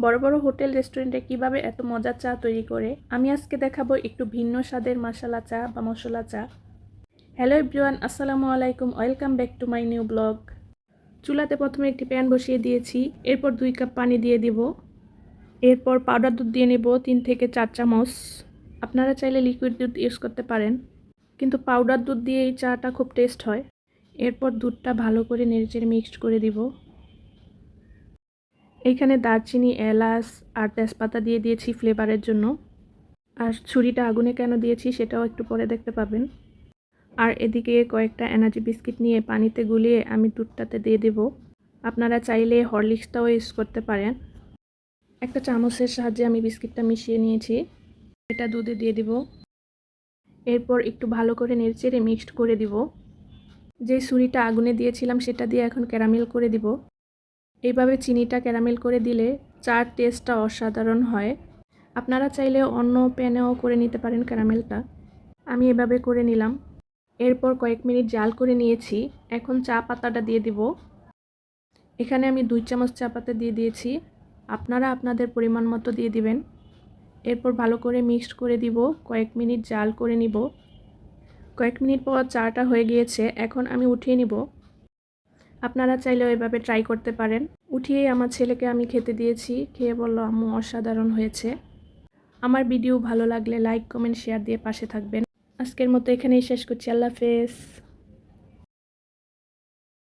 বড় বড় হোটেল রেস্টুরেন্টে কিভাবে এত মজার চা তৈরি করে আমি আজকে দেখাবো একটু ভিন্ন স্বাদের মশলা চা বা মশলা চা। হ্যালো এভরিওয়ান, আসসালামু আলাইকুম, welcome back to my new blog. চুলাতে প্রথমে একটি প্যান বসিয়ে দিয়েছি, এরপর 2 কাপ পানি দিয়ে দিব। এরপর পাউডার দুধ দিয়ে নেব 3 থেকে 4 চামচ। আপনারা চাইলে লিকুইড দুধ ইউজ করতে পারেন, কিন্তু পাউডার দুধ দিয়ে এই চাটা খুব টেস্ট হয়। এরপর দুধটা ভালো করে নেড়েচেড়ে মিক্সড করে দিব। এইখানে দারচিনি, এলাচ আর তেজপাতা দিয়ে দিয়েছি ফ্লেভারের জন্য। আর ছুরিটা আগুনে কেন দিয়েছি সেটাও একটু পরে দেখতে পাবেন। আর এদিকে কয়েকটা এনার্জি বিস্কিট নিয়ে পানিতে গুলিয়ে আমি দুধটাতে দিয়ে দেব। আপনারা চাইলে হরলিক্সটাও ইউজ করতে পারেন। একটা চামচের সাহায্যে আমি বিস্কিটটা মিশিয়ে নিয়েছি, এটা দুধে দিয়ে দিব। এরপর একটু ভালো করে নেড়েচেড়ে মিক্সড করে দিব। যে ছুরিটা আগুনে দিয়েছিলাম সেটা দিয়ে এখন ক্যারামেল করে দিব। এইভাবে চিনিটা ক্যারামেল করে দিলে চার টেস্টটা অসাধারণ হয়। আপনারা চাইলে অন্য প্যানেও করে নিতে পারেন ক্যারামেলটা। আমি এভাবে করে নিলাম। এরপর কয়েক মিনিট জাল করে নিয়েছি। এখন চা পাতাটা দিয়ে দিব। এখানে আমি 2 চামচ চা পাতা দিয়ে দিয়েছি, আপনারা আপনাদের পরিমাণ মতো দিয়ে দিবেন। এরপর ভালো করে মিক্সড করে দিব, কয়েক মিনিট জাল করে নিব। কয়েক মিনিট পর চাটা হয়ে গিয়েছে, এখন আমি উঠিয়ে নিব। আপনারা চাইলেও এভাবে ট্রাই করতে পারেন। উঠিয়ে আমার ছেলেকে আমি খেতে দিয়েছি, খেয়ে বলল আম্মু অসাধারণ হয়েছে। আমার ভিডিও ভালো লাগলে লাইক, কমেন্ট, শেয়ার দিয়ে পাশে থাকবেন। আজকের মতো এখানেই শেষ করছি। আল্লাহ হাফেজ।